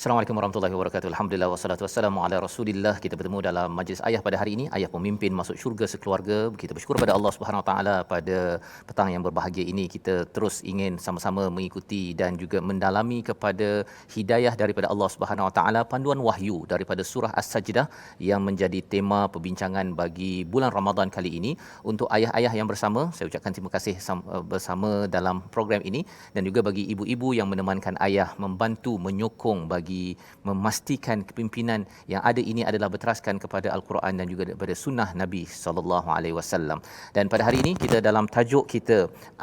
Assalamualaikum warahmatullahi wabarakatuh. Alhamdulillah wassalatu wassalamu ala Rasulillah. Kita bertemu dalam majlis ayah pada hari ini. Ayah pemimpin masuk syurga sekeluarga. Kita bersyukur pada Allah Subhanahu Wa Taala pada petang yang berbahagia ini kita terus ingin sama-sama mengikuti dan juga mendalami kepada hidayah daripada Allah Subhanahu Wa Taala, panduan wahyu daripada surah As-Sajdah yang menjadi tema perbincangan bagi bulan Ramadan kali ini. Untuk ayah-ayah yang bersama, saya ucapkan terima kasih bersama dalam program ini, dan juga bagi ibu-ibu yang menemankan ayah membantu menyokong bagi memastikan kepimpinan yang ada ini adalah berteraskan kepada Al-Quran dan juga kepada sunnah Nabi sallallahu alaihi wasallam. Dan pada hari ini kita dalam tajuk kita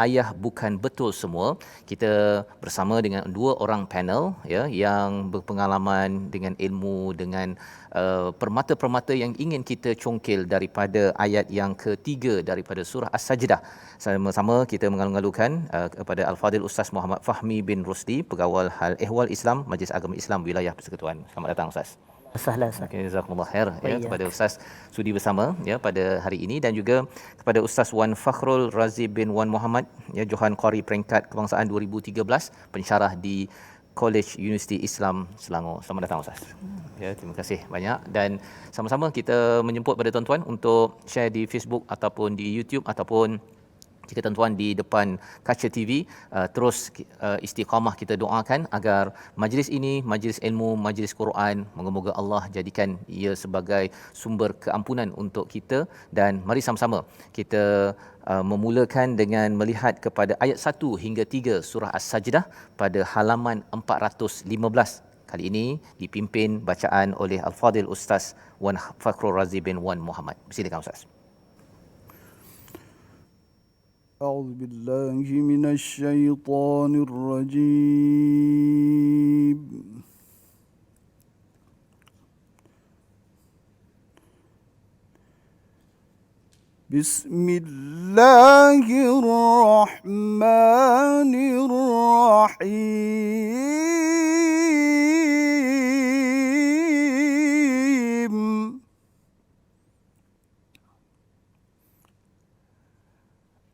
ayah bukan betul semua, kita bersama dengan dua orang panel ya yang berpengalaman dengan ilmu, dengan permata-permata yang ingin kita congkil daripada ayat yang ketiga daripada surah As-Sajdah. Sama-sama kita mengalu-alukan kepada Al-Fadil Ustaz Muhammad Fahmi bin Rusdi, Pegawal Hal Ehwal Islam Majlis Agama Islam Wilayah Persekutuan. Selamat datang Ustaz. Sahlan Ustaz. Okay, jazakumullah khair ya kepada Ustaz sudi bersama ya pada hari ini, dan juga kepada Ustaz Wan Fakhrul Razi bin Wan Muhammad ya Johan Qari peringkat kebangsaan 2013, pensyarah di College Universiti Islam Selangor. Selamat datang Ustaz. Ya, terima kasih banyak, dan sama-sama kita menjemput pada tuan-tuan untuk share di Facebook ataupun di YouTube, ataupun jika tuan-tuan di depan kaca TV, terus istiqamah kita doakan agar majlis ini majlis ilmu, majlis Quran, moga-moga Allah jadikan ia sebagai sumber keampunan untuk kita. Dan mari sama-sama kita memulakan dengan melihat kepada ayat 1 hingga 3 surah As-Sajdah pada halaman 415. Kali ini dipimpin bacaan oleh Al-Fadil Ustaz Wan Fakhrul Razi bin Wan Muhammad. Silakan Ustaz. أعوذ بالله من الشيطان الرجيم بسم الله الرحمن الرحيم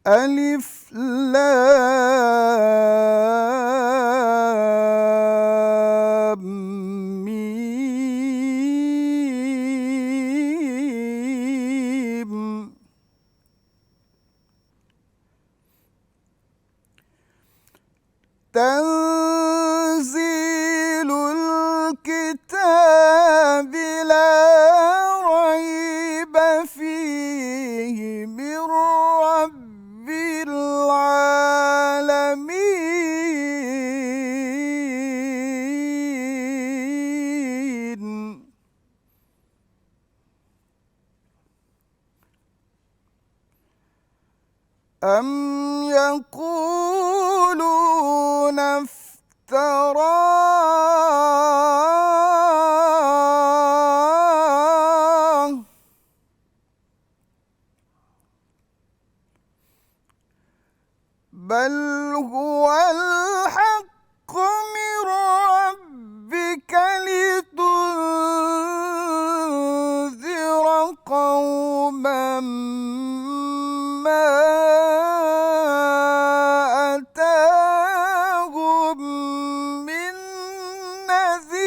ألف لام ميم تنزيل الكتاب لا ريب فيه من رب العالمين أم يقولون افتراه بل هو الحق من ربك لتنذر قوما ما أتاهم من نذير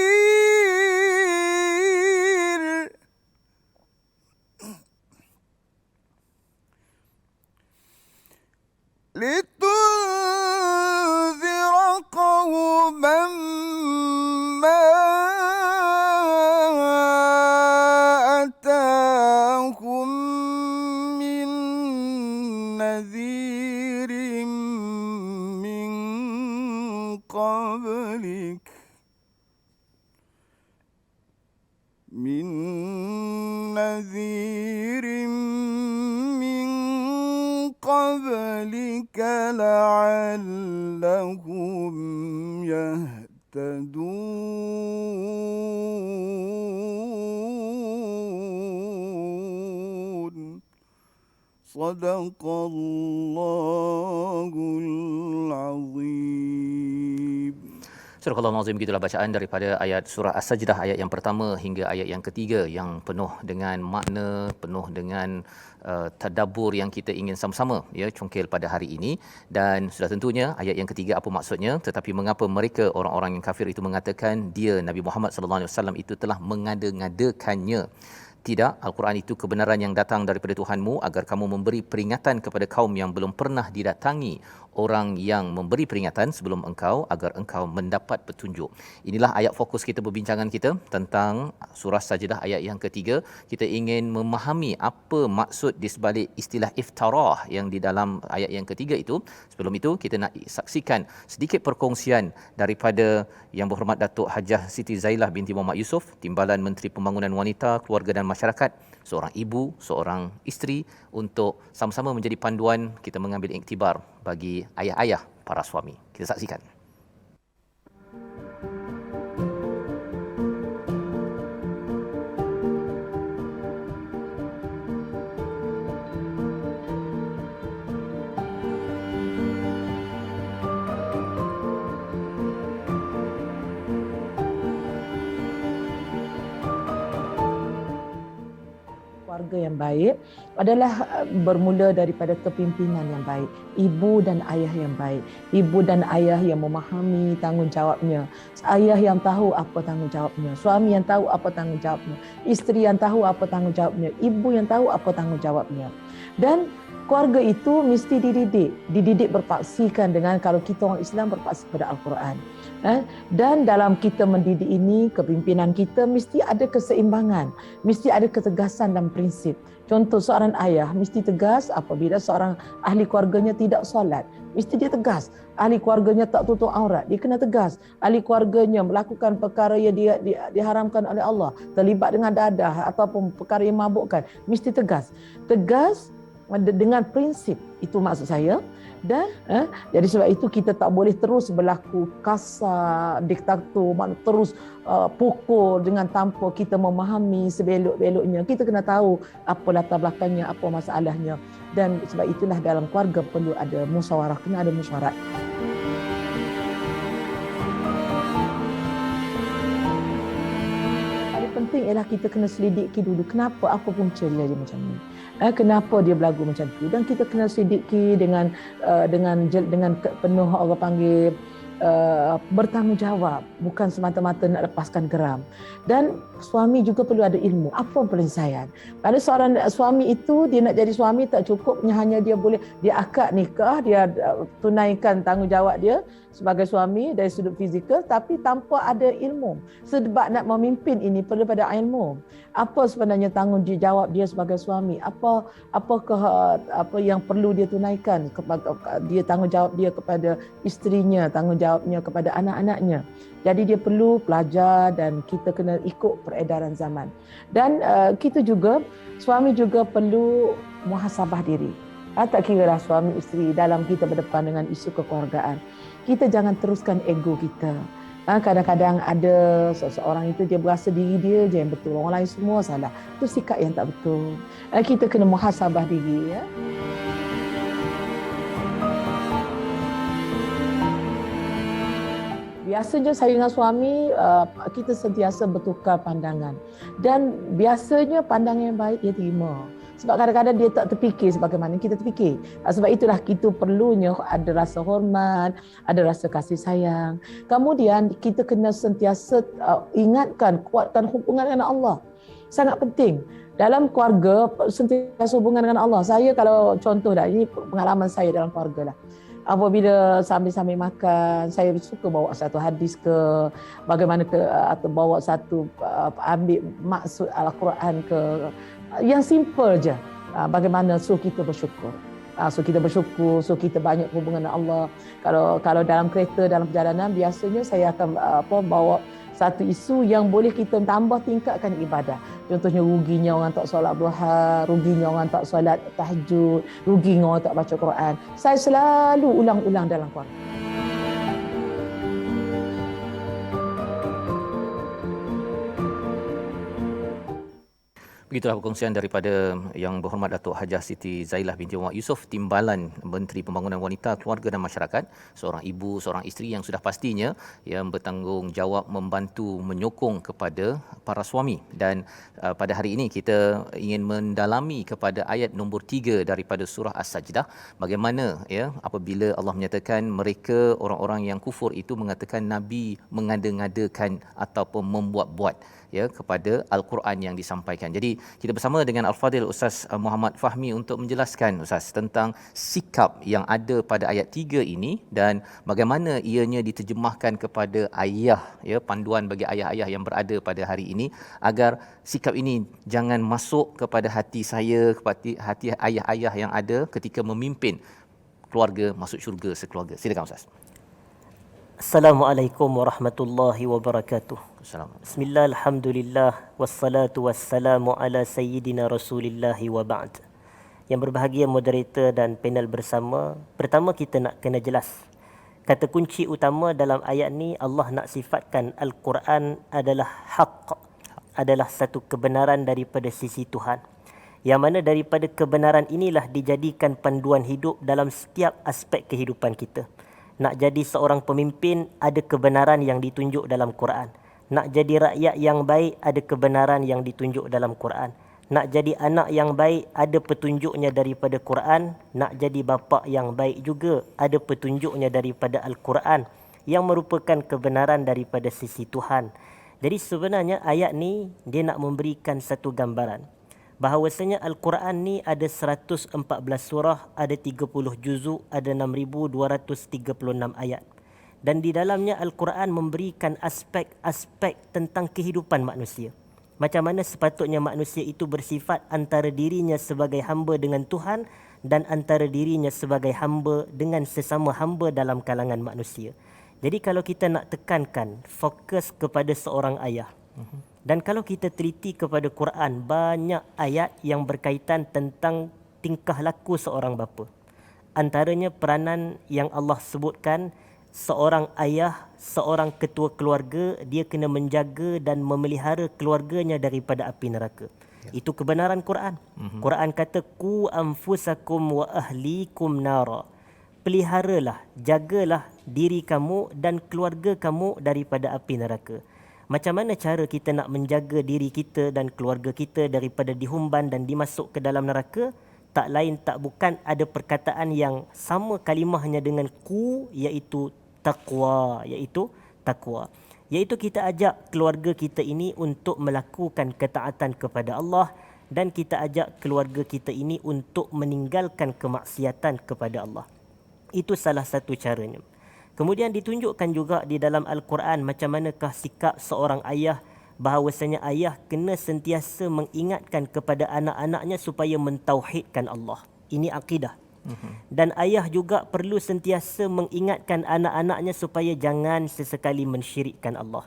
لتنذر قوما ما أتاهم من نذير من قبلك لعلهم يهتدون. صدق الله العظيم. Surah Al-Nazim, begitulah bacaan daripada ayat surah As-Sajdah ayat yang pertama hingga ayat yang ketiga yang penuh dengan makna, penuh dengan tadabbur yang kita ingin sama-sama congkel pada hari ini. Dan sudah tentunya ayat yang ketiga apa maksudnya, tetapi mengapa mereka orang-orang yang kafir itu mengatakan dia Nabi Muhammad sallallahu alaihi wasallam itu telah mengada-ngadakannya. Tidak, Al-Quran itu kebenaran yang datang daripada Tuhanmu agar kamu memberi peringatan kepada kaum yang belum pernah didatangi orang yang memberi peringatan sebelum engkau agar engkau mendapat petunjuk. Inilah ayat fokus kita, perbincangan kita tentang surah Sajdah ayat yang ketiga. Kita ingin memahami apa maksud di sebalik istilah iftarah yang di dalam ayat yang ketiga itu. Sebelum itu kita nak saksikan sedikit perkongsian daripada Yang Berhormat Datuk Hajah Siti Zailah binti Muhammad Yusof, Timbalan Menteri Pembangunan Wanita, Keluarga dan Masyarakat, seorang ibu, seorang isteri, untuk sama-sama menjadi panduan kita mengambil iktibar bagi ayah-ayah para suami. Kita saksikan. Keluarga yang baik adalah bermula daripada kepimpinan yang baik, ibu dan ayah yang baik, ibu dan ayah yang memahami tanggungjawabnya, ayah yang tahu apa tanggungjawabnya, suami yang tahu apa tanggungjawabnya, isteri yang tahu apa tanggungjawabnya, ibu yang tahu apa tanggungjawabnya. Dan keluarga itu mesti dididik berpaksikan dengan, kalau kita orang Islam, berpaksi pada Al-Quran. Dan dalam kita mendidik ini, kepimpinan kita mesti ada keseimbangan, mesti ada ketegasan dan prinsip. Contoh, seorang ayah mesti tegas apabila seorang ahli keluarganya tidak solat, mesti dia tegas. Ahli keluarganya tak tutup aurat, dia kena tegas. Ahli keluarganya melakukan perkara yang diharamkan oleh Allah, terlibat dengan dadah ataupun perkara yang mabukkan, mesti tegas. Tegas dengan prinsip, itu maksud saya. Dan jadi sebab itu kita tak boleh terus berlaku kasar, diktator, terus pukul dengan tanpa kita memahami sebelok-beloknya. Kita kena tahu apa latar belakangnya, apa masalahnya. Dan sebab itulah dalam keluarga perlu ada musyawarah, kena ada mesyuarat. Paling penting ialah kita kena selidiki dulu kenapa, apa punca dia macam ni. Kenapa dia berlagu macam tu, dan kita kena selidiki dengan penuh orang panggil bertanggungjawab, bukan semata-mata nak lepaskan geram. Dan suami juga perlu ada ilmu apa penyelesaian. Pada seorang suami itu, dia nak jadi suami tak cukup hanya dia boleh dia akad nikah, dia tunaikan tanggungjawab dia sebagai suami dari sudut fizikal, tapi tanpa ada ilmu. Sebab nak memimpin ini perlu pada ilmu. Apa sebenarnya tanggungjawab dia sebagai suami? Apakah yang perlu dia tunaikan? Dia tanggungjawab dia kepada isterinya, tanggungjawabnya kepada anak-anaknya. Jadi dia perlu belajar dan kita kena ikut peredaran zaman. Dan kita juga, suami juga perlu muhasabah diri. Tak kira lah suami isteri, dalam kita berdepan dengan isu kekeluargaan, kita jangan teruskan ego kita. Kadang-kadang ada seseorang itu dia berasa diri dia je yang betul, orang lain semua salah. Itu sikap yang tak betul. Kita kena muhasabah diri. Biasanya saya dengan suami, kita sentiasa bertukar pandangan. Dan biasanya pandangan yang baik dia terima. Sebab kadang-kadang dia tak terfikir sebagaimana kita terfikir. Sebab itulah kita perlunya ada rasa hormat, ada rasa kasih sayang. Kemudian kita kena sentiasa ingatkan, kuatkan hubungan dengan Allah. Sangat penting. Dalam keluarga, sentiasa hubungan dengan Allah. Saya kalau contoh dah, ini pengalaman saya dalam keluarga lah. Apabila sambil-sambil makan, saya suka bawa satu hadis ke, bagaimana ke, atau bawa satu, ambil maksud Al-Quran ke, yang simple je. Bagaimana suruh kita bersyukur. Suruh kita bersyukur, suruh kita banyak hubungan dengan Allah. Kalau dalam kereta, dalam perjalanan, biasanya saya akan bawa satu isu yang boleh kita tambah tingkatkan ibadah. Contohnya, ruginya orang tak solat duha, ruginya orang tak solat tahajud, ruginya orang tak baca Quran. Saya selalu ulang-ulang dalam Quran. Begitulah perkongsian daripada Yang Berhormat Datuk Hajah Siti Zailah binti Muhammad Yusof, Timbalan Menteri Pembangunan Wanita, Keluarga dan Masyarakat, seorang ibu, seorang isteri yang sudah pastinya yang bertanggungjawab membantu menyokong kepada para suami. Dan pada hari ini kita ingin mendalami kepada ayat nombor 3 daripada surah As-Sajdah, bagaimana ya apabila Allah menyatakan mereka orang-orang yang kufur itu mengatakan nabi mengada-ngadakan ataupun membuat-buat ya kepada al-Quran yang disampaikan. Jadi kita bersama dengan Al-Fadhil Ustaz Muhammad Fahmi untuk menjelaskan Ustaz tentang sikap yang ada pada ayat 3 ini dan bagaimana ianya diterjemahkan kepada ayah, ya, panduan bagi ayah-ayah yang berada pada hari ini agar sikap ini jangan masuk kepada hati saya, kepada hati ayah-ayah yang ada ketika memimpin keluarga masuk syurga sekeluarga. Silakan Ustaz. Assalamualaikum warahmatullahi wabarakatuh. Assalamualaikum. Bismillah, alhamdulillah, wassalatu wassalamu ala sayyidina rasulillahi wa ba'd. Yang berbahagia moderator dan panel bersama, pertama kita nak kena jelas. Kata kunci utama dalam ayat ni, Allah nak sifatkan Al-Quran adalah haq, adalah satu kebenaran daripada sisi Tuhan. Yang mana daripada kebenaran inilah dijadikan panduan hidup dalam setiap aspek kehidupan kita. Nak jadi seorang pemimpin, ada kebenaran yang ditunjuk dalam Quran. Nak jadi rakyat yang baik, ada kebenaran yang ditunjuk dalam Quran. Nak jadi anak yang baik, ada petunjuknya daripada Quran. Nak jadi bapa yang baik juga, ada petunjuknya daripada Al-Quran yang merupakan kebenaran daripada sisi Tuhan. Jadi sebenarnya ayat ni dia nak memberikan satu gambaran bahawasanya Al-Quran ni ada 114 surah, ada 30 juzuk, ada 6,236 ayat. Dan di dalamnya Al-Quran memberikan aspek-aspek tentang kehidupan manusia. Macam mana sepatutnya manusia itu bersifat antara dirinya sebagai hamba dengan Tuhan dan antara dirinya sebagai hamba dengan sesama hamba dalam kalangan manusia. Jadi kalau kita nak tekankan fokus kepada seorang ayah, dan kalau kita teliti kepada Quran, banyak ayat yang berkaitan tentang tingkah laku seorang bapa. Antaranya peranan yang Allah sebutkan, seorang ayah, seorang ketua keluarga, dia kena menjaga dan memelihara keluarganya daripada api neraka. Itu kebenaran Quran. Quran kata, Qu anfusakum wa ahlikum nara. Peliharalah, jagalah diri kamu dan keluarga kamu daripada api neraka. Macam mana cara kita nak menjaga diri kita dan keluarga kita daripada dihumban dan dimasuk ke dalam neraka? Tak lain tak bukan ada perkataan yang sama kalimahnya dengan ku, iaitu taqwa, iaitu kita ajak keluarga kita ini untuk melakukan ketaatan kepada Allah dan kita ajak keluarga kita ini untuk meninggalkan kemaksiatan kepada Allah. Itu salah satu caranya. Kemudian ditunjukkan juga di dalam Al-Quran macam manakah sikap seorang ayah, bahawasanya ayah kena sentiasa mengingatkan kepada anak-anaknya supaya mentauhidkan Allah. Ini akidah. Dan ayah juga perlu sentiasa mengingatkan anak-anaknya supaya jangan sesekali mensyirikkan Allah.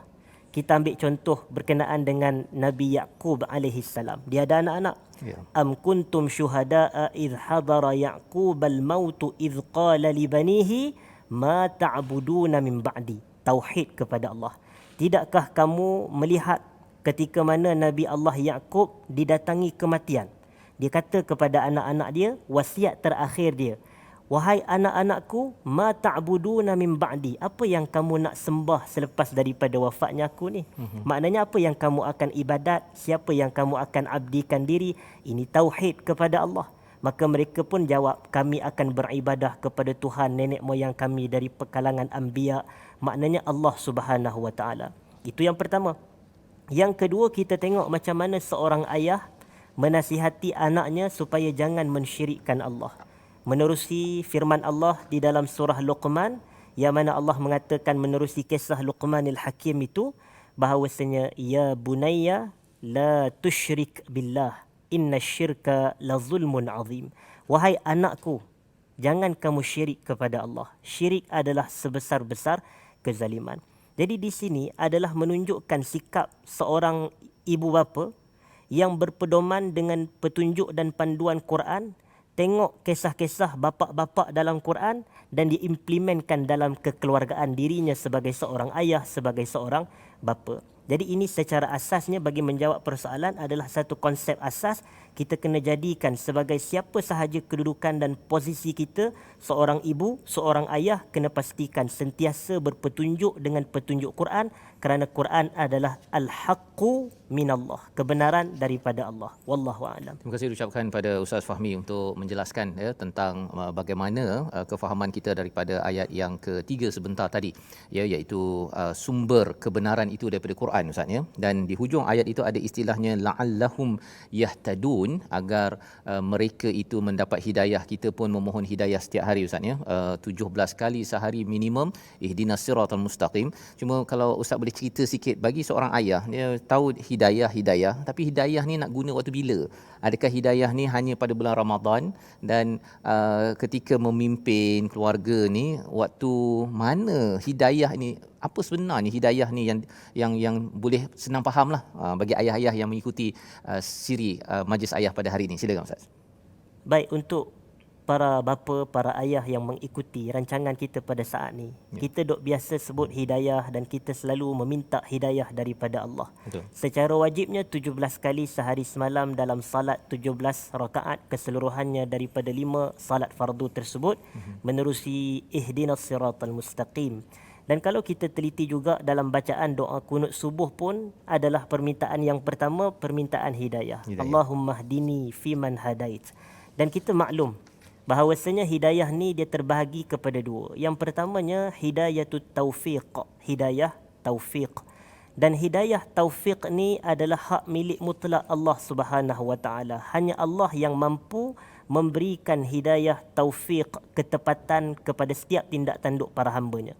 Kita ambil contoh berkenaan dengan Nabi Yaqub alaihissalam. Dia ada anak-anak. Ya. Am kuntum syuhada'a idh hadara Yaqub al-mautu idh qala li banihi ma ta'buduna min ba'di. Tauhid kepada Allah. Tidakkah kamu melihat ketika mana Nabi Allah Yaqub didatangi kematian? Dia kata kepada anak-anak dia, wasiat terakhir dia, wahai anak-anakku, ma ta'buduna min ba'di. Apa yang kamu nak sembah selepas daripada wafatnya aku ni? Maknanya apa yang kamu akan ibadat, siapa yang kamu akan abdikan diri? Ini tauhid kepada Allah. Maka mereka pun jawab, kami akan beribadah kepada Tuhan nenek moyang kami dari kalangan anbiya. Maknanya Allah Subhanahu wa taala. Itu yang pertama. Yang kedua, kita tengok macam mana seorang ayah menasihati anaknya supaya jangan mensyirikkan Allah. Menerusi firman Allah di dalam surah Luqman, yang mana Allah mengatakan menerusi kisah Luqmanil Hakim itu, bahawasanya ya bunayya la tusyrik billah. Inna syirka la zulmun azim. Wahai anakku, jangan kamu syirik kepada Allah. Syirik adalah sebesar-besar kezaliman. Jadi di sini adalah menunjukkan sikap seorang ibu bapa yang berpedoman dengan petunjuk dan panduan Quran. Tengok kisah-kisah bapa-bapa dalam Quran dan diimplementkan dalam kekeluargaan dirinya sebagai seorang ayah, sebagai seorang bapa. Jadi ini secara asasnya bagi menjawab persoalan adalah satu konsep asas kita kena jadikan sebagai siapa sahaja kedudukan dan posisi kita, seorang ibu, seorang ayah kena pastikan sentiasa berpetunjuk dengan petunjuk Quran kerana Quran adalah al-haqqu minallah, kebenaran daripada Allah. Wallahu a'lam. Terima kasih diucapkan pada Ustaz Fahmi untuk menjelaskan tentang bagaimana kefahaman kita daripada ayat yang ketiga sebentar tadi, iaitu sumber kebenaran itu daripada Quran, Ustaz, dan di hujung ayat itu ada istilahnya la'allahum yahtadun, agar mereka itu mendapat hidayah. Kita pun memohon hidayah setiap hari, Ustaz, 17 kali sehari minimum, ihdinas siratal mustaqim. Cuma kalau Ustaz boleh cerita sikit, bagi seorang ayah, dia tahu hidayah, tapi hidayah ni nak guna waktu bila? Adakah hidayah ni hanya pada bulan Ramadan, dan ketika memimpin keluarga ni, waktu mana hidayah ni, apa sebenarnya hidayah ni yang boleh senang fahamlah bagi ayah-ayah yang mengikuti siri majlis ayah pada hari ini? Silakan, Ustaz. Baik, untuk para bapa, para ayah yang mengikuti rancangan kita pada saat ni, kita dok biasa sebut hidayah dan kita selalu meminta hidayah daripada Allah. Betul. Secara wajibnya 17 kali sehari semalam dalam salat 17 rakaat keseluruhannya daripada 5 salat fardu tersebut menerusi ihdinas siratal mustaqim. Dan kalau kita teliti juga dalam bacaan doa kunut subuh pun adalah permintaan yang pertama, permintaan hidayah. Allahumma hdini fiman hadait. Dan kita maklum bahawasanya hidayah ni dia terbahagi kepada dua. Yang pertamanya hidayatut taufiq, hidayah taufiq. Dan hidayah taufiq ni adalah hak milik mutlak Allah Subhanahu wa taala. Hanya Allah yang mampu memberikan hidayah taufiq, ketepatan kepada setiap tindak tanduk para hambanya.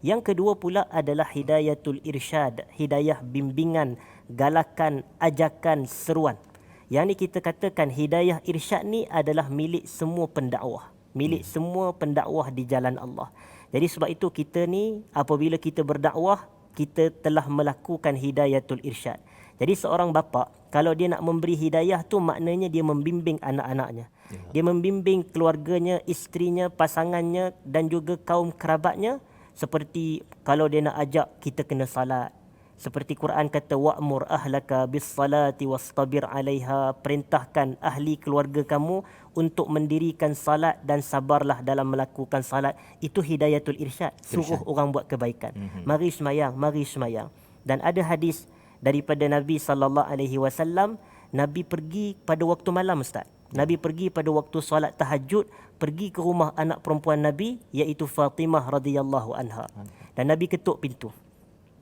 Yang kedua pula adalah hidayatul irsyad, hidayah bimbingan, galakan, ajakan, seruan. Yang ni kita katakan hidayah irsyad ni adalah milik semua pendakwah, milik semua pendakwah di jalan Allah. Jadi sebab itu kita ni apabila kita berdakwah, kita telah melakukan hidayatul irsyad. Jadi seorang bapa kalau dia nak memberi hidayah tu maknanya dia membimbing anak-anaknya. Dia membimbing keluarganya, isterinya, pasangannya dan juga kaum kerabatnya. Seperti kalau dia nak ajak kita kena salat. Seperti Quran kata wa'mur ahlaka bis-salati wastabir 'alaiha, perintahkan ahli keluarga kamu untuk mendirikan salat dan sabarlah dalam melakukan salat. Itu hidayatul irsyad, suruh orang buat kebaikan. Mari semayang, mari semayang. Dan ada hadis daripada Nabi sallallahu alaihi wasallam, Nabi pergi pada waktu malam, Ustaz. Nabi pergi pada waktu solat tahajud, pergi ke rumah anak perempuan Nabi iaitu Fatimah radhiyallahu anha. Dan Nabi ketuk pintu.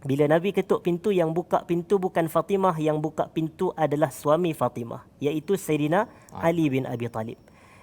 Bila Nabi ketuk pintu, yang buka pintu bukan Fatimah, yang buka pintu adalah suami Fatimah, iaitu Sayyidina Ali bin Abi Talib.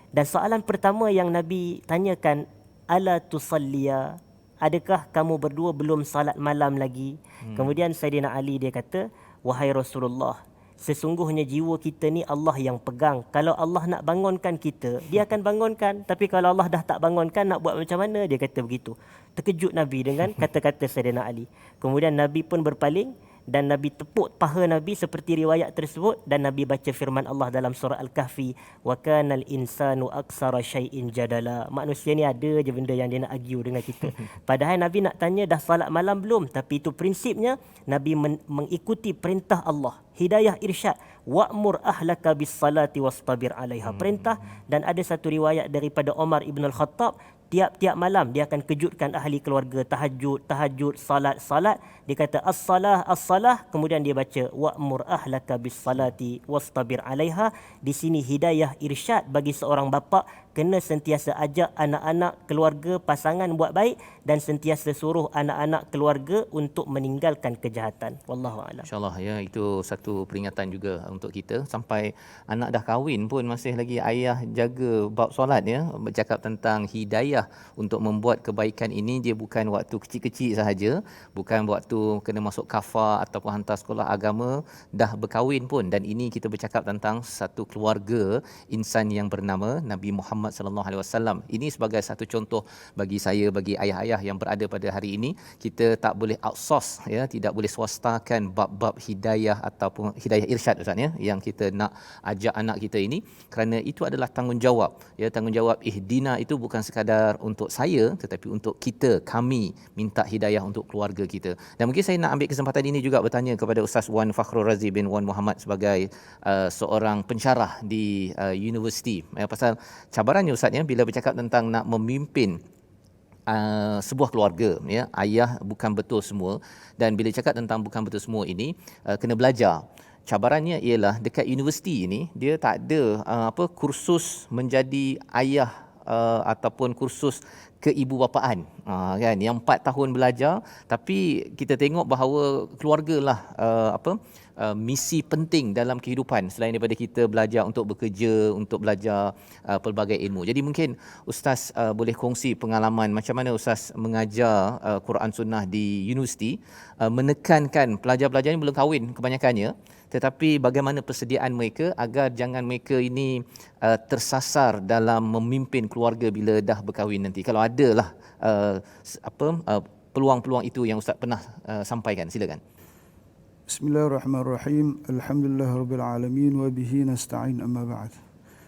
Dan soalan pertama yang Nabi tanyakan, ala tusalliya, adakah kamu berdua belum salat malam lagi? Kemudian Sayyidina Ali dia kata, wahai Rasulullah, sesungguhnya jiwa kita ni Allah yang pegang. Kalau Allah nak bangunkan kita, dia akan bangunkan. Tapi kalau Allah dah tak bangunkan, nak buat macam mana? Dia kata begitu. Terkejut Nabi dengan kata-kata Sayyidina Ali. Kemudian Nabi pun berpaling dan Nabi tepuk paha Nabi seperti riwayat tersebut, dan Nabi baca firman Allah dalam surah Al-Kahfi, wa kanal insanu aksara syai'in jadala. Manusia ni ada je benda yang dia nak argue dengan kita. Padahal Nabi nak tanya dah salat malam belum, tapi itu prinsipnya Nabi mengikuti perintah Allah. Hidayah irsyad, wa'mur ahlaka bis-salati wastabir 'alaiha, perintah. Dan ada satu riwayat daripada Umar ibn al-Khattab, tiap-tiap malam dia akan kejutkan ahli keluarga, tahajud, salat. Dia kata as-salah, as-salah, kemudian dia baca wa'mur ahlaka bis-salati wastabir 'alaiha. Di sini hidayah irsyad bagi seorang bapa, kena sentiasa ajak anak-anak keluarga, pasangan buat baik, dan sentiasa suruh anak-anak keluarga untuk meninggalkan kejahatan. Wallahu a'lam. InsyaAllah, ya, itu satu peringatan juga untuk kita. Sampai anak dah kahwin pun masih lagi ayah jaga bab solat, ya. Bercakap tentang hidayah untuk membuat kebaikan ini, dia bukan waktu kecil-kecil sahaja, bukan waktu kena masuk kafar ataupun hantar sekolah agama, dah berkahwin pun. Dan ini kita bercakap tentang satu keluarga insan yang bernama Nabi Muhammad Muhammad sallallahu alaihi wasallam. Ini sebagai satu contoh bagi saya, bagi ayah-ayah yang berada pada hari ini, kita tak boleh outsource ya, tidak boleh swastakan bab-bab hidayah ataupun hidayah irsyad Ustaz ya, yang kita nak ajak anak kita ini, kerana itu adalah tanggungjawab ya. Tanggungjawab ihdina itu bukan sekadar untuk saya, tetapi untuk kita, kami minta hidayah untuk keluarga kita. Dan mungkin saya nak ambil kesempatan ini juga bertanya kepada Ustaz Wan Fakhrul Razi bin Wan Muhammad sebagai seorang pensyarah di universiti, pasal cabarannya Ustaz ya, bila bercakap tentang nak memimpin sebuah keluarga ya, ayah bukan betul semua, dan bila cakap tentang bukan betul semua ini, kena belajar. Cabarannya ialah dekat universiti ini dia tak ada kursus menjadi ayah ataupun kursus keibubapaan kan, yang 4 tahun belajar, tapi kita tengok bahawa keluargalah misi penting dalam kehidupan selain daripada kita belajar untuk bekerja, untuk belajar pelbagai ilmu. Jadi mungkin Ustaz boleh kongsi pengalaman macam mana Ustaz mengajar Quran Sunnah di universiti, menekankan pelajar-pelajar ini belum kahwin kebanyakannya, tetapi bagaimana persediaan mereka agar jangan mereka ini tersasar dalam memimpin keluarga bila dah berkahwin nanti. Kalau adalah peluang-peluang itu yang Ustaz pernah sampaikan, silakan. Bismillahirrahmanirrahim. Alhamdulillahirabbil alamin wa bihi nasta'in, amma ba'd.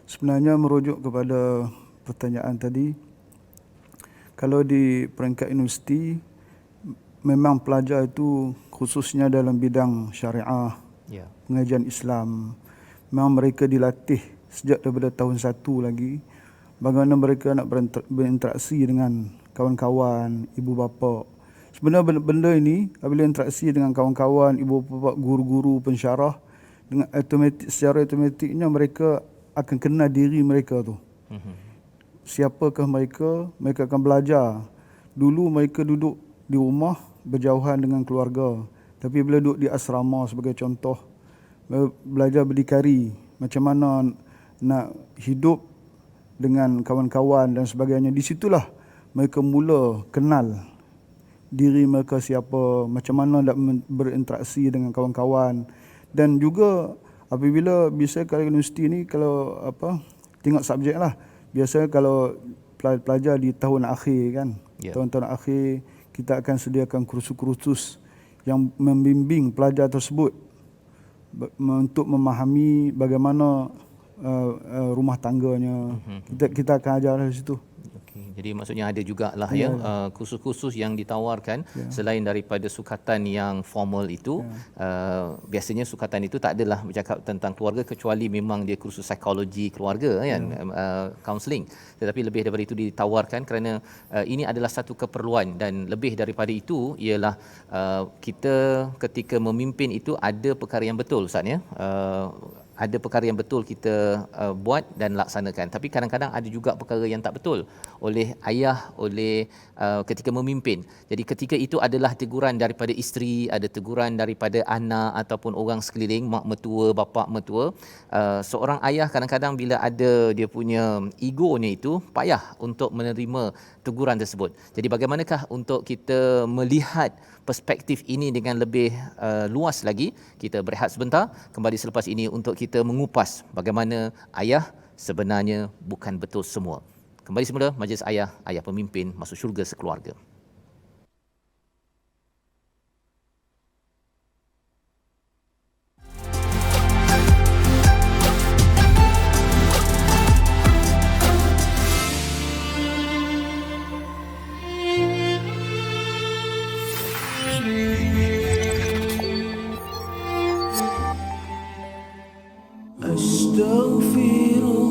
Sebenarnya merujuk kepada pertanyaan tadi, kalau di peringkat universiti memang pelajar itu khususnya dalam bidang syariah, pengajian Islam, memang mereka dilatih sejak daripada tahun 1 lagi bagaimana mereka nak berinteraksi dengan kawan-kawan, ibu bapa. Sebenarnya benda ini apabila interaksi dengan kawan-kawan, ibu bapa, guru-guru, pensyarah, dengan secara automatiknya mereka akan kenal diri mereka tu. Siapakah mereka? Mereka akan belajar. Dulu mereka duduk di rumah berjauhan dengan keluarga, tapi bila duduk di asrama sebagai contoh, belajar berdikari, macam mana nak hidup dengan kawan-kawan dan sebagainya. Di situlah mereka mula kenal diri mereka siapa, macam mana nak berinteraksi dengan kawan-kawan. Dan juga apabila biasa kalau universiti ni, kalau tengok subjek lah, biasa kalau pelajar di tahun akhir kan, tahun-tahun akhir kita akan sediakan kursus-kursus yang membimbing pelajar tersebut untuk memahami bagaimana rumah tangganya. Kita akan ajar di situ. Jadi maksudnya ada jugalah kursus-kursus yang ditawarkan selain daripada sukatan yang formal itu. Biasanya sukatan itu tak adalah bercakap tentang keluarga, kecuali memang dia kursus psikologi keluarga kan, counselling. Tetapi lebih daripada itu ditawarkan kerana ini adalah satu keperluan, dan lebih daripada itu ialah kita ketika memimpin itu ada perkara yang betul Ustaz ya. Ada perkara yang betul kita buat dan laksanakan, tapi kadang-kadang ada juga perkara yang tak betul oleh ayah, oleh ketika memimpin. Jadi ketika itu adalah teguran daripada isteri, ada teguran daripada anak ataupun orang sekeliling, mak mertua, bapa mertua. Seorang ayah kadang-kadang bila ada dia punya egonya itu, payah untuk menerima teguran tersebut. Jadi bagaimanakah untuk kita melihat perspektif ini dengan lebih luas lagi? Kita berehat sebentar, kembali selepas ini untuk kita mengupas bagaimana ayah sebenarnya bukan betul semua. Kembali semula Majlis Ayah, Ayah Pemimpin Masuk Syurga Sekeluarga. Astaghfirullah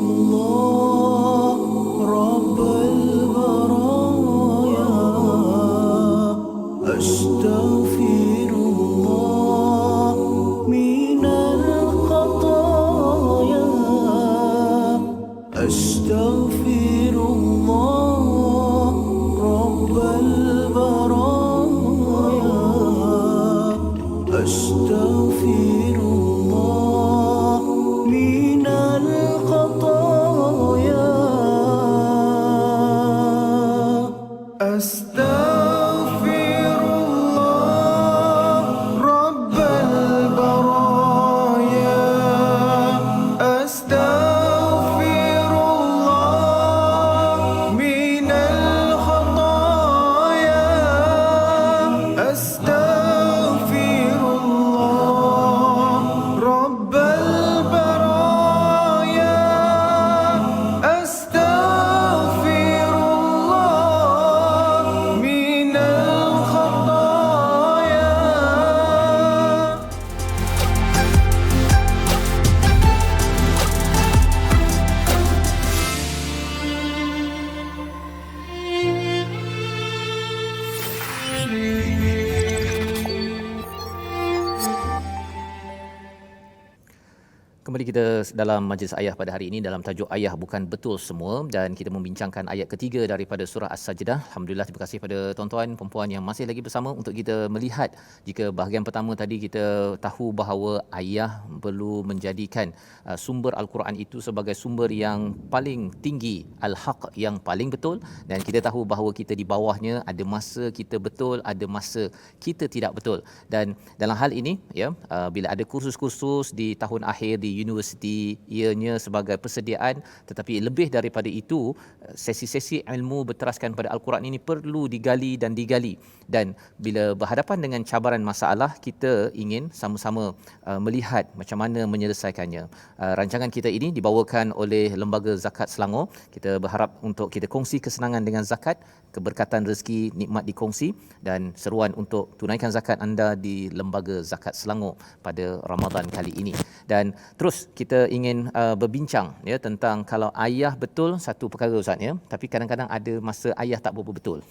Kembali kita dalam majlis ayah pada hari ini dalam tajuk ayah bukan betul semua, dan kita membincangkan ayat ketiga daripada surah As-Sajdah. Alhamdulillah, terima kasih pada tuan-tuan perempuan yang masih lagi bersama untuk kita melihat, jika bahagian pertama tadi kita tahu bahawa ayah perlu menjadikan sumber Al-Quran itu sebagai sumber yang paling tinggi, al-haq, yang paling betul, dan kita tahu bahawa kita di bawahnya ada masa kita betul, ada masa kita tidak betul. Dan dalam hal ini ya, bila ada kursus-kursus di tahun akhir di universiti, ianya sebagai persediaan, tetapi lebih daripada itu, sesi-sesi ilmu berteraskan pada Al-Quran ini perlu digali dan digali. Dan bila berhadapan dengan cabaran masalah, kita ingin sama-sama melihat macam mana menyelesaikannya. Rancangan kita ini dibawakan oleh Lembaga Zakat Selangor. Kita berharap untuk kita kongsi kesenangan dengan zakat, keberkatan rezeki nikmat dikongsi, dan seruan untuk tunaikan zakat anda di Lembaga Zakat Selangor pada Ramadan kali ini. Dan terus kita ingin berbincang ya tentang kalau ayah betul satu perkara Ustaz ya, tapi kadang-kadang ada masa ayah tak berapa betul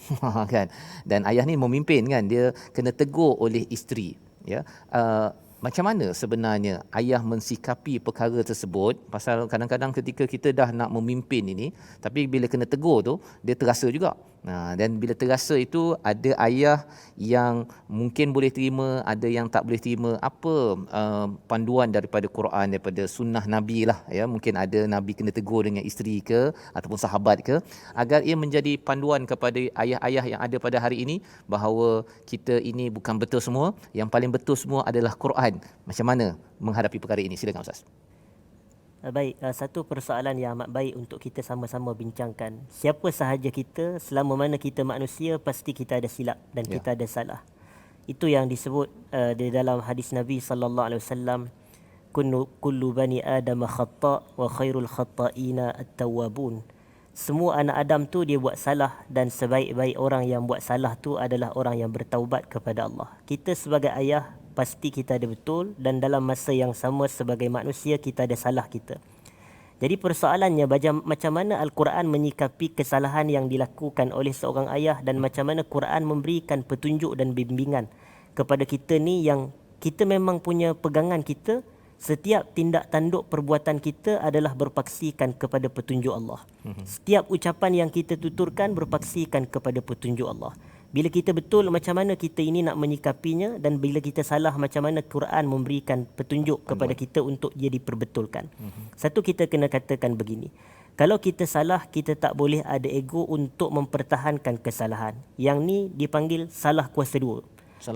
kan. Dan ayah ni memimpin kan, dia kena tegur oleh isteri ya. Macam mana sebenarnya ayah mensikapi perkara tersebut, pasal kadang-kadang ketika kita dah nak memimpin ini, tapi bila kena tegur tu dia terasa juga. Dan bila terasa itu, ada ayah yang mungkin boleh terima, ada yang tak boleh terima. Apa panduan daripada Quran, daripada sunnah Nabi lah ya, mungkin ada Nabi kena tegur dengan isteri ke ataupun sahabat ke, agar ia menjadi panduan kepada ayah-ayah yang ada pada hari ini, bahawa kita ini bukan betul semua, yang paling betul semua adalah Quran. Macam mana menghadapi perkara ini? Silakan Ustaz. Baik, satu persoalan yang amat baik untuk kita sama-sama bincangkan. Siapa sahaja kita, selama mana kita manusia, pasti kita ada silap dan kita ada salah. Itu yang disebut di dalam hadis Nabi sallallahu alaihi wasallam, kullu bani adam khata' wa khairul khata'ina at-tawwabun. Semua anak Adam tu dia buat salah, dan sebaik-baik orang yang buat salah tu adalah orang yang bertaubat kepada Allah. Kita sebagai ayah pasti kita ada betul, dan dalam masa yang sama sebagai manusia kita ada salah kita. Jadi persoalannya macam mana Al-Quran menyikapi kesalahan yang dilakukan oleh seorang ayah, dan macam mana Quran memberikan petunjuk dan bimbingan kepada kita ni, yang kita memang punya pegangan kita, setiap tindak tanduk perbuatan kita adalah berpaksikan kepada petunjuk Allah. Setiap ucapan yang kita tuturkan berpaksikan kepada petunjuk Allah. Bila kita betul, macam mana kita ini nak menyikapinya, dan bila kita salah, macam mana Quran memberikan petunjuk kepada kita untuk dia diperbetulkan. Satu, kita kena katakan begini. Kalau kita salah, kita tak boleh ada ego untuk mempertahankan kesalahan. Yang ni dipanggil salah kuasa dua.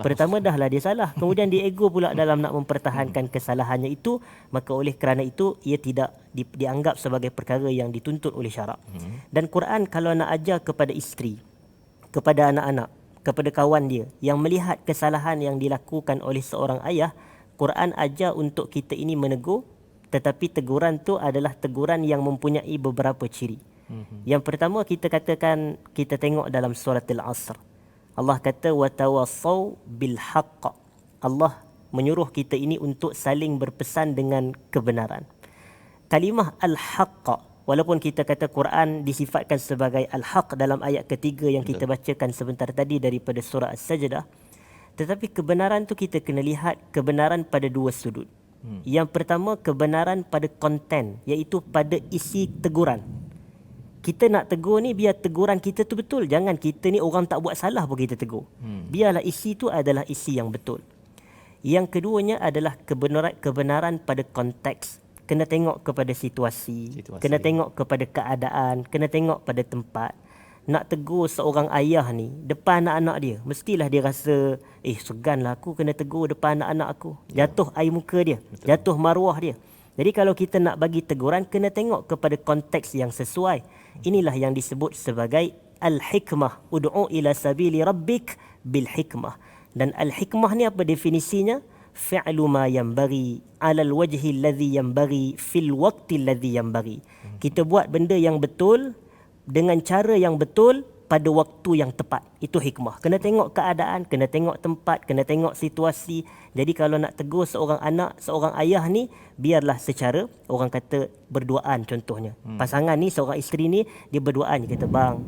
Pertama dahlah dia salah, kemudian dia ego pula dalam nak mempertahankan kesalahannya itu, maka oleh kerana itu ia tidak dianggap sebagai perkara yang dituntut oleh syarak. Dan Quran kalau nak ajar kepada isteri, kepada anak-anak, kepada kawan dia yang melihat kesalahan yang dilakukan oleh seorang ayah, Quran ajar untuk kita ini menegur, tetapi teguran tu adalah teguran yang mempunyai beberapa ciri. Yang pertama, kita katakan, kita tengok dalam surah Al-Asr. Allah kata watawassaw bil haqq. Allah menyuruh kita ini untuk saling berpesan dengan kebenaran. Kalimah al-haqq, walaupun kita kata Quran disifatkan sebagai al-haq dalam ayat ketiga yang kita bacakan sebentar tadi daripada surah As-Sajdah, tetapi kebenaran tu kita kena lihat kebenaran pada dua sudut. Yang pertama, kebenaran pada konten, iaitu pada isi teguran. Kita nak tegur ni, biar teguran kita tu betul. Jangan kita ni orang tak buat salah pun kita tegur. Biarlah isi tu adalah isi yang betul. Yang keduanya adalah kebenaran pada konteks. Kena tengok kepada situasi, kena tengok kepada keadaan, kena tengok pada tempat. Nak tegur seorang ayah ni depan anak-anak dia, mestilah dia rasa seganlah aku kena tegur depan anak-anak aku. Jatuh air muka dia, jatuh maruah dia. Jadi kalau kita nak bagi teguran, kena tengok kepada konteks yang sesuai. Inilah yang disebut sebagai al-hikmah. Ud'u ila sabili rabbik bil hikmah. Dan al-hikmah ni apa definisinya? Fi'lu ma yanbaghi 'ala al-wajhi alladhi yanbaghi fil waqti alladhi yanbaghi. Kita buat benda yang betul dengan cara yang betul pada waktu yang tepat. Itu hikmah. Kena tengok keadaan, kena tengok tempat, kena tengok situasi. Jadi kalau nak tegur seorang anak, seorang ayah ni, biarlah secara orang kata berduaan contohnya. Pasangan ni, seorang isteri ni, dia berduaan, dia kata, bang,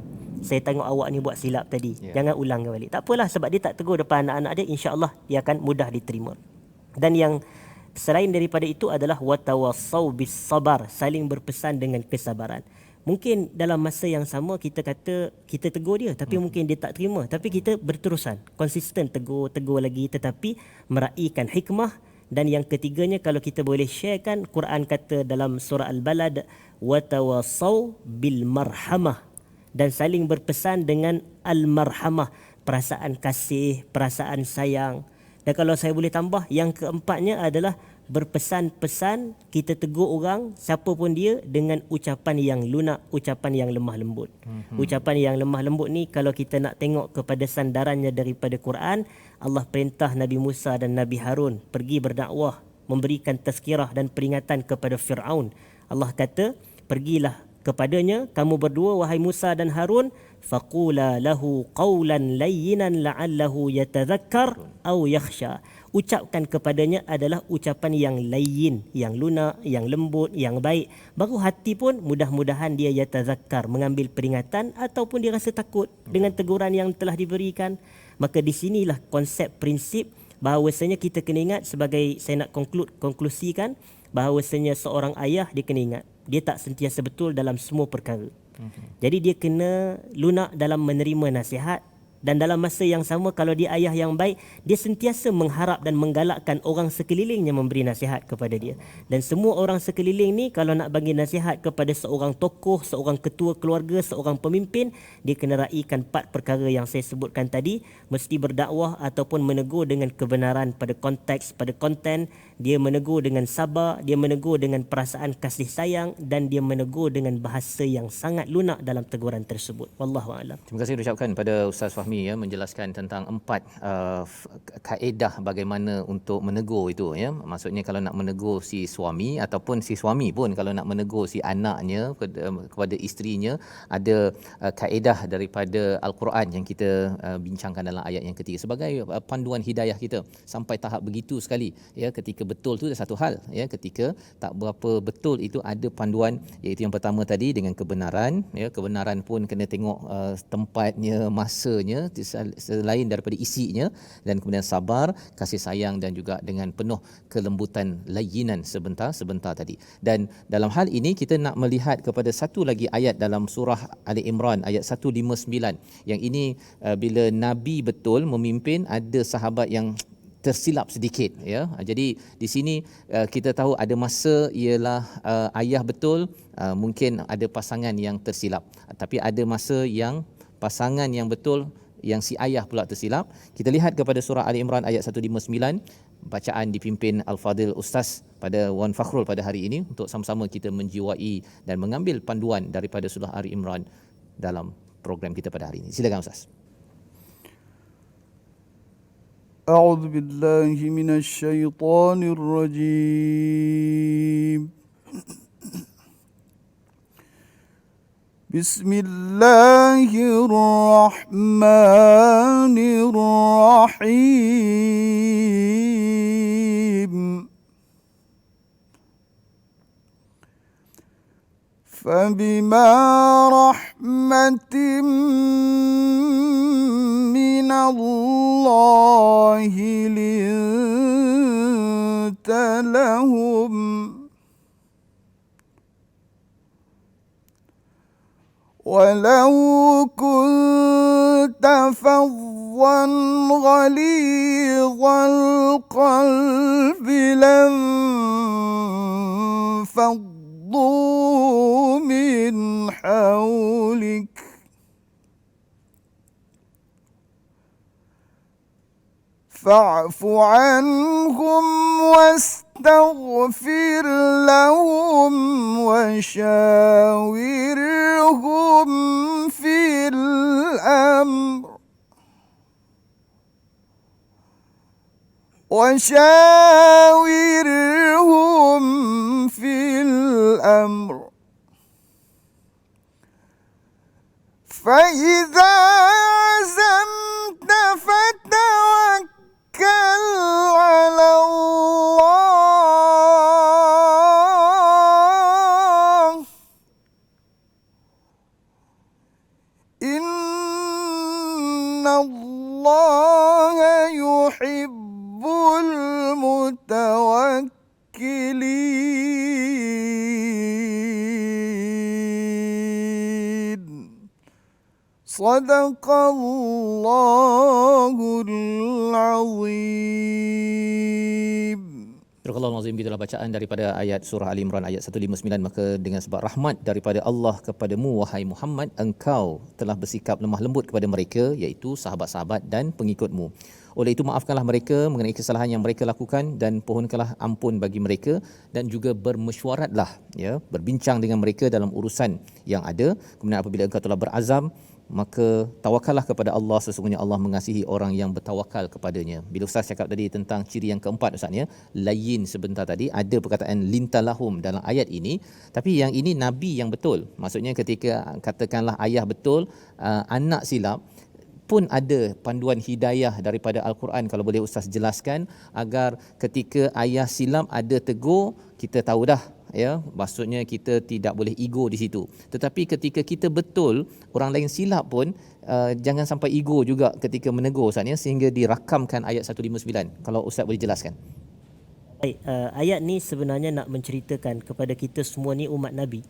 saya tengok awak ni buat silap tadi. Jangan ulang balik. Tak apalah, sebab dia tak tegur depan anak-anak dia, insya-Allah dia akan mudah diterima. Dan yang Selain daripada itu adalah watawassau bis sabar, saling berpesan dengan kesabaran. Mungkin dalam masa yang sama kita kata kita tegur dia tapi mungkin dia tak terima, tapi kita berterusan konsisten tegur lagi tetapi meraihkan hikmah. Dan yang ketiganya kalau kita boleh sharekan, Quran kata dalam surah Al-Balad watawassau bil marhamah, dan saling berpesan dengan al-marhamah, perasaan kasih, perasaan sayang. Dan kalau saya boleh tambah, yang keempatnya adalah berpesan-pesan, kita tegur orang siapa pun dia dengan ucapan yang lunak, ucapan yang lemah lembut. Ucapan yang lemah lembut ni kalau kita nak tengok kepada sandarannya daripada Quran, Allah perintah Nabi Musa dan Nabi Harun pergi berdakwah, memberikan tazkirah dan peringatan kepada Fir'aun. Allah kata, pergilah kepadanya kamu berdua wahai Musa dan Harun, faqula lahu qawlan layyinan la'allahu yatadhakkar aw yakhsha. Ucapkan kepadanya adalah ucapan yang layyin, yang lunak, yang lembut, yang baik. Baru hati pun mudah-mudahan dia yatadhakkar, mengambil peringatan ataupun dia rasa takut dengan teguran yang telah diberikan. Maka di sinilah konsep prinsip bahawasanya kita kena ingat, sebagai saya nak konklusikan, bahawasanya seorang ayah dia kena ingat dia tak sentiasa betul dalam semua perkara. Jadi dia kena lunak dalam menerima nasihat, dan dalam masa yang sama kalau dia ayah yang baik, dia sentiasa mengharap dan menggalakkan orang sekelilingnya memberi nasihat kepada dia. Dan semua orang sekeliling ni kalau nak bagi nasihat kepada seorang tokoh, seorang ketua keluarga, seorang pemimpin, dia kena raikan 4 perkara yang saya sebutkan tadi. Mesti berdakwah ataupun menegur dengan kebenaran pada konteks, pada konten. Dia menegur dengan sabar, dia menegur dengan perasaan kasih sayang, dan dia menegur dengan bahasa yang sangat lunak dalam teguran tersebut. Wallahu a'lam. Terima kasih diucapkan pada Ustaz Fahmi menjelaskan tentang 4 kaedah bagaimana untuk menegur itu ya. Maksudnya kalau nak menegur si suami ataupun si suami pun kalau nak menegur si anaknya kepada isterinya, ada kaedah daripada Al-Quran yang kita bincangkan dalam ayat yang ketiga sebagai panduan hidayah kita sampai tahap begitu sekali ya. Ketika betul tu satu hal ya, ketika tak berapa betul itu ada panduan, iaitu yang pertama tadi dengan kebenaran ya. Kebenaran pun kena tengok tempatnya, masanya, selain daripada isinya, dan kemudian sabar, kasih sayang, dan juga dengan penuh kelembutan, layyinan sebentar tadi. Dan dalam hal ini kita nak melihat kepada satu lagi ayat dalam surah Ali Imran ayat 159 yang ini bila Nabi betul memimpin, ada sahabat yang tersilap sedikit ya. Jadi di sini kita tahu ada masa ialah ayah betul, mungkin ada pasangan yang tersilap, tapi ada masa yang pasangan yang betul yang si ayah pula tersilap. Kita lihat kepada surah Ali Imran ayat 159, bacaan dipimpin Al-Fadil Ustaz pada Wan Fakhrul pada hari ini untuk sama-sama kita menjiwai dan mengambil panduan daripada surah Ali Imran dalam program kita pada hari ini. Silakan Ustaz. A'udzu billahi minasy syaithanir rajim. Bismillahirrahmanirrahim. فبما رحمة من الله لنت لهم ولو كنت فظا غليظ القلب لانفضوا من حولك فاعف عنهم واستغفر لهم وشاورهم في الأمر فإذا عزمت فتوكل على الله إن الله يحب المتوكلين. المتوكلين صدق الله العظيم. Surah Al-Azim, itulah bacaan daripada ayat surah Ali Imran ayat 159. Maka dengan sebab rahmat daripada Allah kepadamu wahai Muhammad, engkau telah bersikap lemah lembut kepada mereka, iaitu sahabat-sahabat dan pengikutmu. Oleh itu maafkanlah mereka mengenai kesalahan yang mereka lakukan dan pohonkanlah ampun bagi mereka, dan juga bermesyuaratlah, ya, berbincang dengan mereka dalam urusan yang ada. Kemudian apabila engkau telah berazam, maka tawakallah kepada Allah, sesungguhnya Allah mengasihi orang yang bertawakal kepadanya. Bila Ustaz cakap tadi tentang ciri yang keempat Ustaz ya, layin sebentar tadi, ada perkataan lintalahum dalam ayat ini, tapi yang ini Nabi yang betul. Maksudnya ketika katakanlah ayah betul, anak silap, pun ada panduan hidayah daripada Al-Quran. Kalau boleh Ustaz jelaskan, agar ketika ayah silap ada tegur, kita tahu dah, ya, maksudnya kita tidak boleh ego di situ. Tetapi ketika kita betul, orang lain silap pun, jangan sampai ego juga ketika menegur Ustaz ya, sehingga dirakamkan ayat 159. Kalau Ustaz boleh jelaskan. Baik, ayat ni sebenarnya nak menceritakan kepada kita semua ni umat Nabi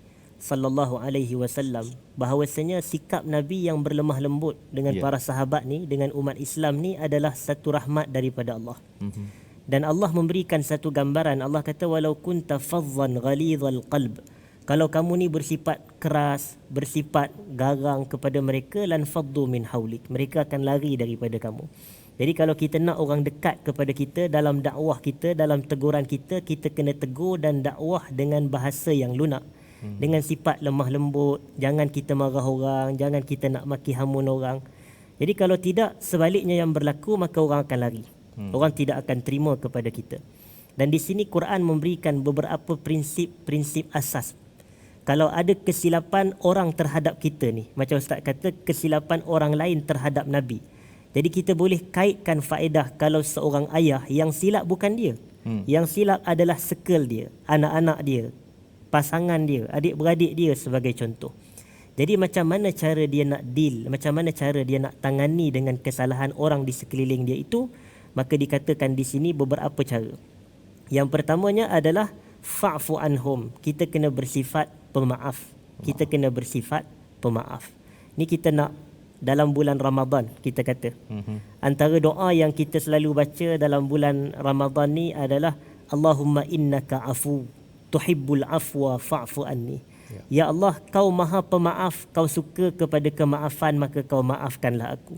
sallallahu alaihi wasallam, bahawasanya sikap Nabi yang berlemah lembut dengan para sahabat ni, dengan umat Islam ni adalah satu rahmat daripada Allah. Dan Allah memberikan satu gambaran. Allah kata walau kunta fazzan ghalidhal qalb, kalau kamu ni bersifat keras, bersifat garang kepada mereka, lan faddu min haulik, mereka akan lari daripada kamu. Jadi kalau kita nak orang dekat kepada kita, dalam dakwah kita, dalam teguran kita, kita kena tegur dan dakwah dengan bahasa yang lunak, dengan sifat lemah lembut. Jangan kita marah orang, jangan kita nak maki hamun orang. Jadi kalau tidak, sebaliknya yang berlaku, maka orang akan lari. Orang tidak akan terima kepada kita. Dan di sini Quran memberikan beberapa prinsip asas. Kalau ada kesilapan orang terhadap kita ni, macam Ustaz kata, kesilapan orang lain terhadap Nabi, jadi kita boleh kaitkan faedah kalau seorang ayah yang silap bukan dia. Yang silap adalah circle dia, anak-anak dia, pasangan dia, adik-beradik dia sebagai contoh. Jadi macam mana cara dia nak deal, macam mana cara dia nak tangani dengan kesalahan orang di sekeliling dia itu, maka dikatakan di sini beberapa cara. Yang pertamanya adalah fa'fu anhum, kita kena bersifat pemaaf. Kita kena bersifat pemaaf. Ni kita nak dalam bulan Ramadan, kita kata. Antara doa yang kita selalu baca dalam bulan Ramadan ni adalah Allahumma innaka afu tuhibbul afwa fa'fu anni. Ya Allah, kau maha pemaaf, kau suka kepada kemaafan, maka kau maafkanlah aku.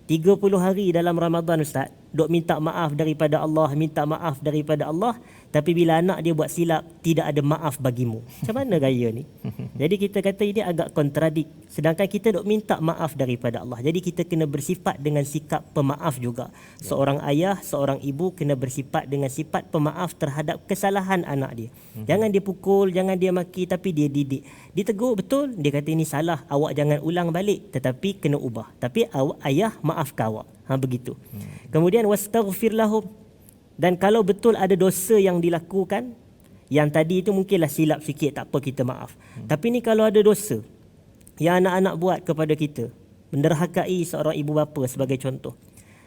30 hari dalam Ramadan Ustaz, duk minta maaf daripada Allah, minta maaf daripada Allah, tapi bila anak dia buat silap, tidak ada maaf bagimu. Macam mana gaya ni? Jadi kita kata ini agak kontradik. Sedangkan kita duk minta maaf daripada Allah. Jadi kita kena bersifat dengan sikap pemaaf juga. Seorang ayah, seorang ibu kena bersifat dengan sifat pemaaf terhadap kesalahan anak dia. Jangan dia pukul, jangan dia maki, tapi dia didik. Ditegur betul, dia kata ini salah, awak jangan ulang balik, tetapi kena ubah. Tapi ayah maafkan awak. Begitu. Kemudian wastaghfir lahum. Dan kalau betul ada dosa yang dilakukan, yang tadi itu mungkinlah silap sikit, tak apa, kita maaf. Tapi ni kalau ada dosa yang anak-anak buat kepada kita, menderhakai seorang ibu bapa sebagai contoh,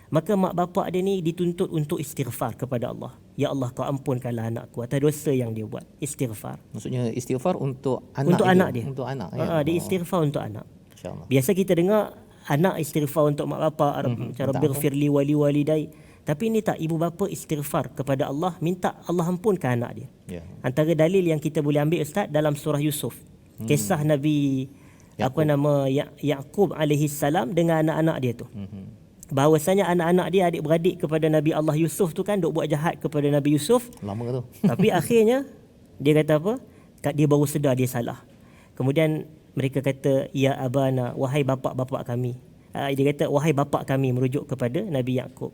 maka mak bapak dia ni dituntut untuk istighfar kepada Allah. Ya Allah, kau ampunkanlah anakku atas dosa yang dia buat. Istighfar. Maksudnya istighfar untuk anak, untuk anak dia. Untuk anak ya. Dia istighfar untuk anak. Insya-Allah. Biasa kita dengar anak istighfar untuk mak bapak, cara birfirli wali walidai. Tapi ini tak, ibu bapa istighfar kepada Allah, minta Allah ampunkan anak dia. Antara dalil yang kita boleh ambil Ustaz dalam surah Yusuf. Kisah Nabi Yaqub alaihi salam dengan anak-anak dia tu. Bahawasanya anak-anak dia, adik-beradik kepada Nabi Allah Yusuf tu kan, duk buat jahat kepada Nabi Yusuf. Lama tu. Tapi akhirnya dia kata apa? Dia baru sedar dia salah. Kemudian mereka kata, ya abana, wahai bapak-bapak kami. Dia kata, wahai bapak kami, merujuk kepada Nabi Yaqub,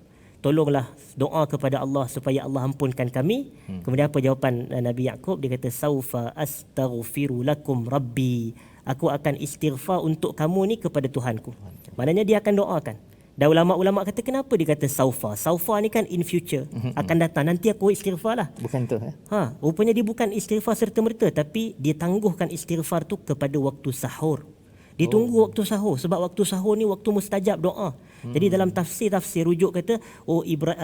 tolonglah doa kepada Allah supaya Allah ampunkan kami. Kemudian apa jawapan Nabi Yaqub? Dia kata, saufa astaghfiru lakum rabbi, aku akan istighfar untuk kamu ni kepada Tuhanku. Maknanya dia akan doakan. Dan ulama-ulama kata, kenapa dia kata saufa? Saufa ni kan in future, akan datang, nanti aku istighfar lah. Bukan tu rupanya dia bukan istighfar serta-merta, tapi dia tangguhkan istighfar tu kepada waktu sahur. Ditunggu waktu sahur sebab waktu sahur ni waktu mustajab doa. Jadi dalam tafsir rujuk kata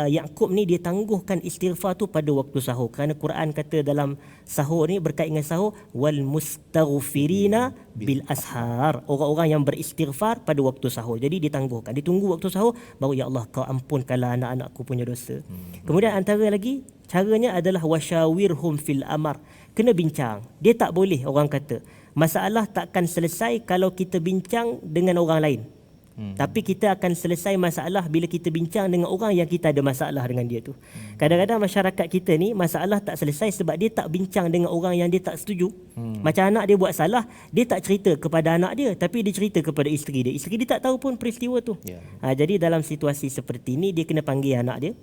Yaqub ni dia tangguhkan istighfar tu pada waktu sahur. Kerana Quran kata dalam sahur ni berkait dengan sahur wal mustaghfirina bil ashar. Orang-orang yang beristighfar pada waktu sahur. Jadi ditangguhkan. Ditunggu waktu sahur baru ya Allah kau ampunkanlah anak-anakku punya dosa. Kemudian antara lagi caranya adalah wasyawirhum fil amar. Kena bincang. Dia tak boleh orang kata masalah takkan selesai kalau kita bincang dengan orang lain. Tapi kita akan selesai masalah bila kita bincang dengan orang yang kita ada masalah dengan dia tu. Kadang-kadang masyarakat kita ni masalah tak selesai sebab dia tak bincang dengan orang yang dia tak setuju. Macam anak dia buat salah, dia tak cerita kepada anak dia tapi dia cerita kepada isteri dia. Isteri dia tak tahu pun peristiwa tu. Jadi dalam situasi seperti ni dia kena panggil anak dia.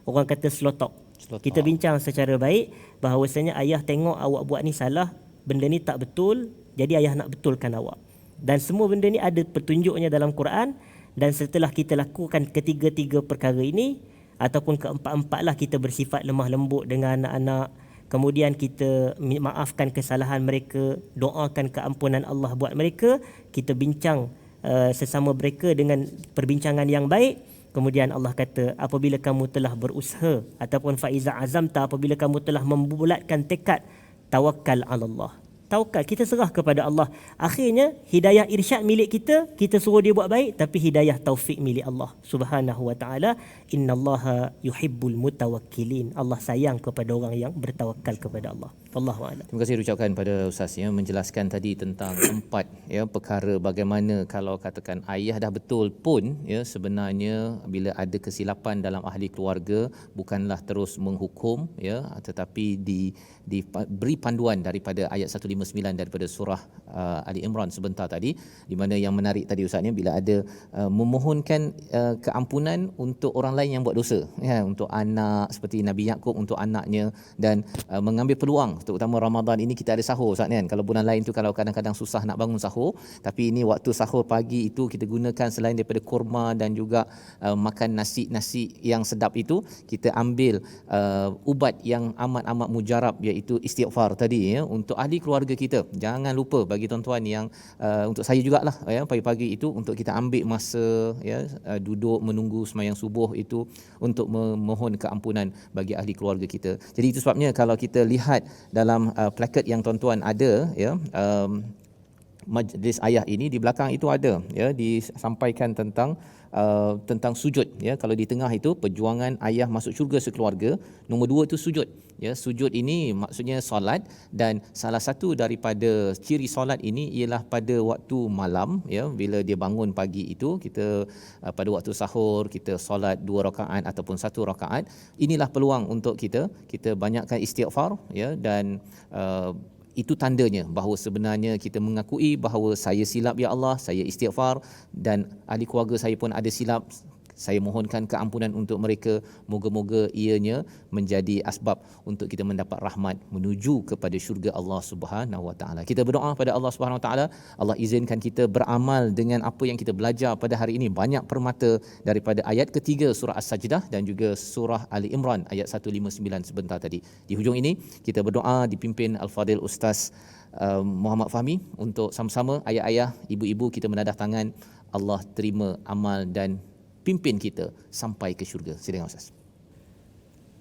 Orang kata slow talk. Kita bincang secara baik bahawasanya ayah tengok awak buat ni salah, benda ni tak betul, jadi ayah nak betulkan awak. Dan semua benda ni ada petunjuknya dalam Quran. Dan setelah kita lakukan ketiga-tiga perkara ini ataupun keempat-empatlah kita bersifat lemah lembut dengan anak-anak, kemudian kita maafkan kesalahan mereka, doakan keampunan Allah buat mereka, kita bincang sesama mereka dengan perbincangan yang baik. Kemudian Allah kata apabila kamu telah berusaha ataupun faiza azamta, apabila kamu telah membulatkan tekad, tawakkal 'ala Allah. Tawakal, kita serah kepada Allah. Akhirnya hidayah irsyad milik kita, kita suruh dia buat baik, tapi hidayah taufik milik Allah Subhanahu wa taala. Innallaha yuhibbul mutawakkilin. Allah sayang kepada orang yang bertawakal kepada Allah. Wallahu a'lam. Terima kasih ucapkan pada Ustaz menjelaskan tadi tentang empat perkara bagaimana kalau katakan ayah dah betul pun sebenarnya bila ada kesilapan dalam ahli keluarga bukanlah terus menghukum tetapi diberi panduan daripada ayat 159 daripada surah Ali Imran sebentar tadi, di mana yang menarik tadi Ustaz bila ada memohonkan keampunan untuk orang lain yang buat dosa, untuk anak seperti Nabi Yaqub untuk anaknya, dan mengambil peluang terutama Ramadan ini kita ada sahur Ustaz kan. Kalau bulan lain tu kalau kadang-kadang susah nak bangun sahur, tapi ini waktu sahur pagi itu kita gunakan selain daripada kurma dan juga makan nasi yang sedap itu, kita ambil ubat yang amat-amat mujarab iaitu istighfar tadi untuk ahli keluarga kita. Jangan lupa bagi tuan-tuan yang untuk saya jugalah pagi-pagi itu untuk kita ambil masa duduk menunggu sembahyang subuh itu untuk memohon keampunan bagi ahli keluarga kita. Jadi itu sebabnya kalau kita lihat dalam plakat yang tuan-tuan ada majlis ayah ini, di belakang itu ada disampaikan tentang sujud kalau di tengah itu perjuangan ayah masuk syurga sekeluarga, nombor 2 itu sujud. Sujud ini maksudnya solat, dan salah satu daripada ciri solat ini ialah pada waktu malam bila dia bangun pagi itu, kita pada waktu sahur kita solat 2 rakaat ataupun 1 rakaat. Inilah peluang untuk kita banyakkan istighfar dan itu tandanya bahawa sebenarnya kita mengakui bahawa saya silap ya Allah, saya istighfar, dan ahli keluarga saya pun ada silap, saya mohonkan keampunan untuk mereka. Moga-moga ianya menjadi asbab untuk kita mendapat rahmat menuju kepada syurga Allah Subhanahu Wa Taala. Kita berdoa pada Allah Subhanahu Wa Taala, Allah izinkan kita beramal dengan apa yang kita belajar pada hari ini. Banyak permata daripada ayat ketiga surah As-Sajdah dan juga surah Ali Imran ayat 159 sebentar tadi. Di hujung ini kita berdoa dipimpin Al-Fadil Ustaz Muhammad Fahmi untuk sama-sama ayah-ayah, ibu-ibu kita menadah tangan. Allah terima amal dan pimpin kita sampai ke syurga. Silakan Ustaz.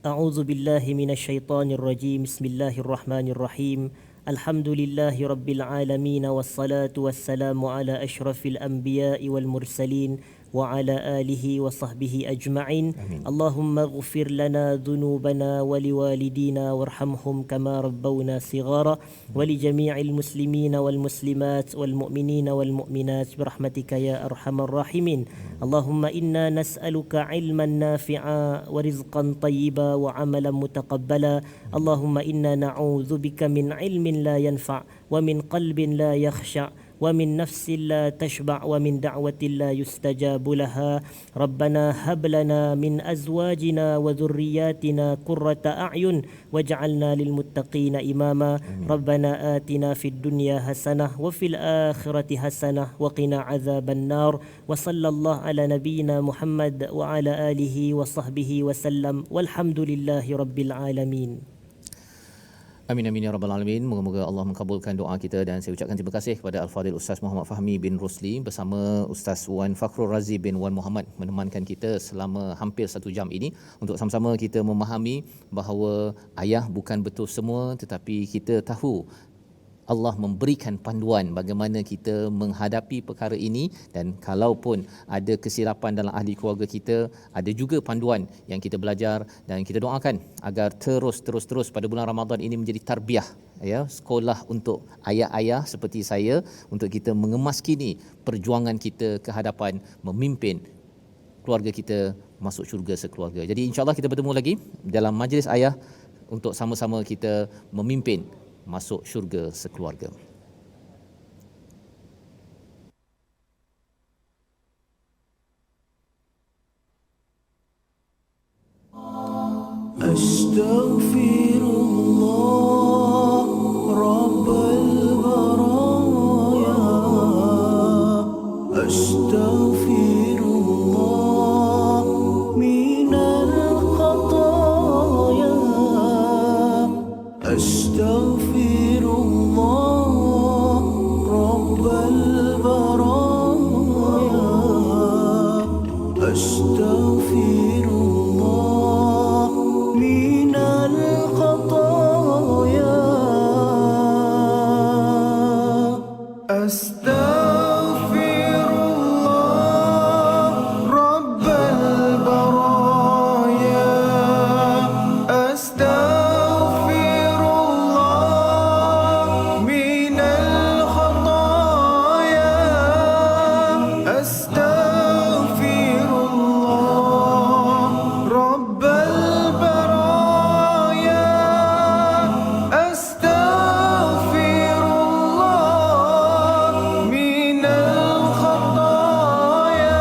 A'udzu billahi minasyaitonir rajim. Bismillahirrahmanirrahim. Alhamdulillahi rabbil alamin wassalatu wassalamu ala asyrafil anbiya'i wal mursalin wa ala alihi wa sahbihi ajma'in. Allahumma ighfir lana dhunubana wa liwalidina warhamhum kama rabbawna sighara wa li jami'il muslimina wal muslimat wal mu'minina wal mu'minat birahmatika ya arhamar rahimin. Allahumma inna nas'aluka ilman nafi'a wa rizqan tayyiba wa amalan mutaqabbala. Allahumma inna na'udzu bika min ilmin la yanfa' wa min qalbin la yakhsha' ومن نفس لا تشبع ومن دعوة لا يستجاب لها. ربنا هب لنا من أزواجنا وذرياتنا قرة أعين واجعلنا للمتقين إماما. ربنا آتنا في الدنيا حسنة وفي الآخرة حسنة وقنا عذاب النار. وصلى الله على نبينا محمد وعلى آله وصحبه وسلم والحمد لله رب العالمين. Amin amin ya rabbal alamin. Moga-moga Allah mengabulkan doa kita, dan saya ucapkan terima kasih kepada Al-Fadhil Ustaz Muhammad Fahmi bin Rusli bersama Ustaz Wan Fakhrul Razi bin Wan Muhammad menemankan kita selama hampir 1 jam ini untuk sama-sama kita memahami bahawa ayah bukan betul semua, tetapi kita tahu Allah memberikan panduan bagaimana kita menghadapi perkara ini, dan kalaupun ada kesilapan dalam ahli keluarga kita, ada juga panduan yang kita belajar, dan kita doakan agar terus pada bulan Ramadan ini menjadi tarbiyah, ya, sekolah untuk ayah-ayah seperti saya, untuk kita mengemaskini perjuangan kita ke hadapan memimpin keluarga kita masuk syurga sekeluarga. Jadi insya-Allah kita bertemu lagi dalam majlis ayah untuk sama-sama kita memimpin masuk syurga sekeluarga. Astaghfirullah Rabbal baraya, Astaghfirullah minal khataya, Astaghfirullah Rabbal baraya, Astaghfirullah minal khataya, Astaghfirullah Rabbal baraya, Astaghfirullah minal khataya, Astaghfirullah Rabbal baraya, Astaghfirullah minal khataya.